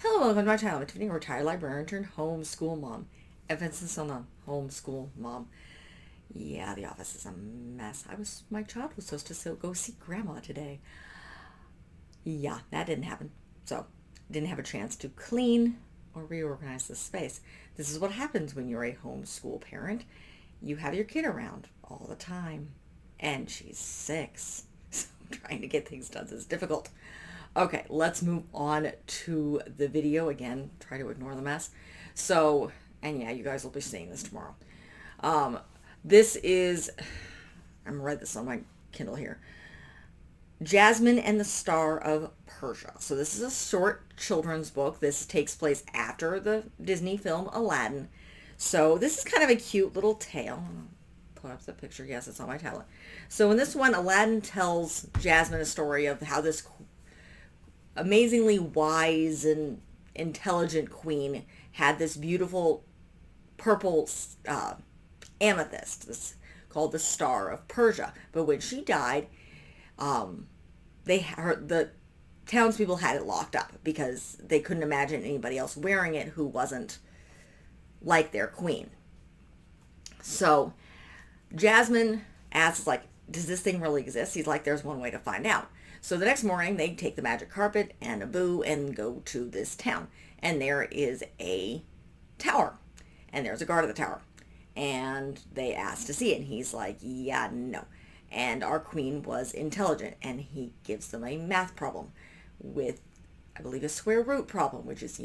Hello, welcome to my channel. I'm Tiffany, a retired librarian turned homeschool mom. Emphasis on the homeschool mom. Yeah, the office is a mess. My child was supposed to go see grandma today. Yeah, that didn't happen. So, didn't have a chance to clean or reorganize the space. This is what happens when you're a homeschool parent. You have your kid around all the time, and she's 6. So, trying to get things done is difficult. Okay, let's move on to the video again. Try to ignore the mess. So, and yeah, you guys will be seeing this tomorrow. This is, I'm gonna write this on my Kindle here. Jasmine and the Star of Persia. So this is a short children's book. This takes place after the Disney film Aladdin. So this is kind of a cute little tale. Pull up the picture. Yes, it's on my tablet. So in this one, Aladdin tells Jasmine a story of how this amazingly wise and intelligent queen had this beautiful purple amethyst. This called the Star of Persia. But when she died, the townspeople had it locked up because they couldn't imagine anybody else wearing it who wasn't like their queen. So Jasmine asks, like, does this thing really exist? He's like, there's one way to find out. So the next morning, they take the magic carpet and a boo and go to this town. And there is a tower. And there's a guard of the tower. And they ask to see it. And he's like, yeah, no. And our queen was intelligent. And he gives them a math problem with, I believe, a square root problem, which is,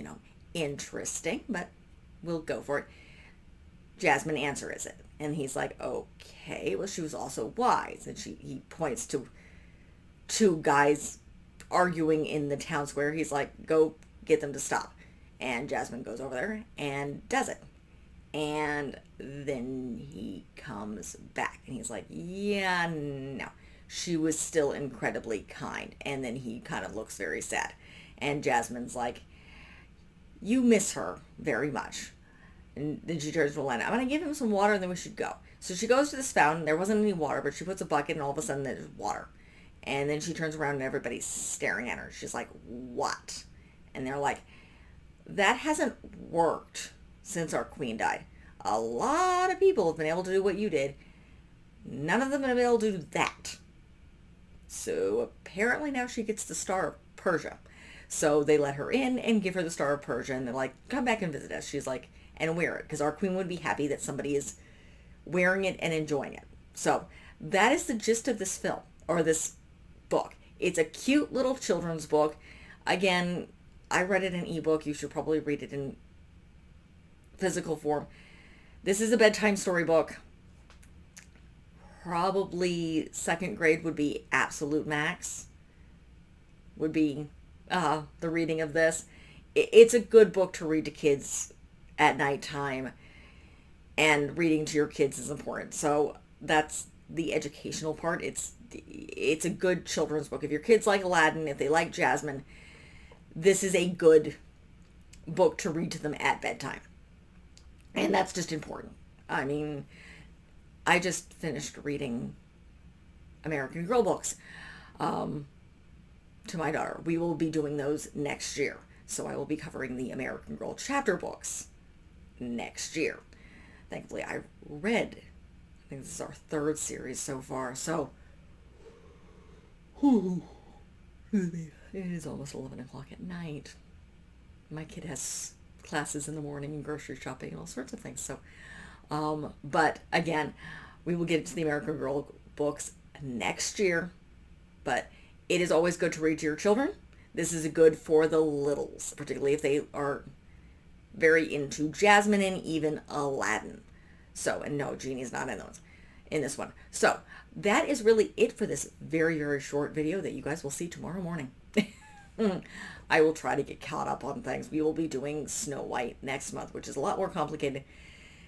interesting. But we'll go for it. Jasmine answers it. And he's like, okay. Well, she was also wise. And he points to two guys arguing in the town square. He's like, go get them to stop. And Jasmine goes over there and does it. And then he comes back and he's like, yeah, no. She was still incredibly kind. And then he kind of looks very sad. And Jasmine's like, you miss her very much. And then she turns to Elena, I'm going to give him some water and then we should go. So she goes to this fountain. There wasn't any water, but she puts a bucket and all of a sudden there's water. And then she turns around and everybody's staring at her. She's like, what? And they're like, that hasn't worked since our queen died. A lot of people have been able to do what you did. None of them have been able to do that. So apparently now she gets the Star of Persia. So they let her in and give her the Star of Persia. And they're like, come back and visit us. She's like, and wear it. Because our queen would be happy that somebody is wearing it and enjoying it. So that is the gist of this film, or this book. It's a cute little children's book. Again, I read it in ebook. You should probably read it in physical form. This is a bedtime storybook. Probably second grade would be absolute max. Would be the reading of this. It's a good book to read to kids at nighttime, and reading to your kids is important. So that's the educational part. It's a good children's book. If your kids like Aladdin, if they like Jasmine, this is a good book to read to them at bedtime. And that's just important. I mean, I just finished reading American Girl books to my daughter. We will be doing those next year. So I will be covering the American Girl chapter books next year. Thankfully, I think this is our 3rd series so far. So, it is almost 11 o'clock at night. My kid has classes in the morning and grocery shopping and all sorts of things. So, but again, we will get to the American Girl books next year. But it is always good to read to your children. This is good for the littles, particularly if they are very into Jasmine and even Aladdin. So, and no, Genie's not in this one. So that is really it for this very, very short video that you guys will see tomorrow morning. I will try to get caught up on things. We will be doing Snow White next month, which is a lot more complicated.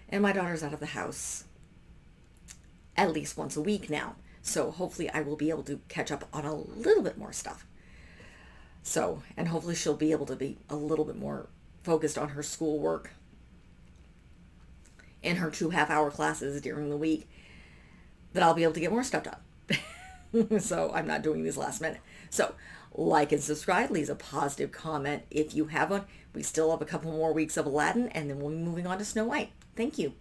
And my daughter's out of the house at least once a week now. So hopefully I will be able to catch up on a little bit more stuff. So, and hopefully she'll be able to be a little bit more focused on her schoolwork in her 2 half-hour classes during the week, that I'll be able to get more stuff done. So I'm not doing these last minute. So like and subscribe, leave a positive comment if you have one. We still have a couple more weeks of Aladdin, and then we'll be moving on to Snow White. Thank you.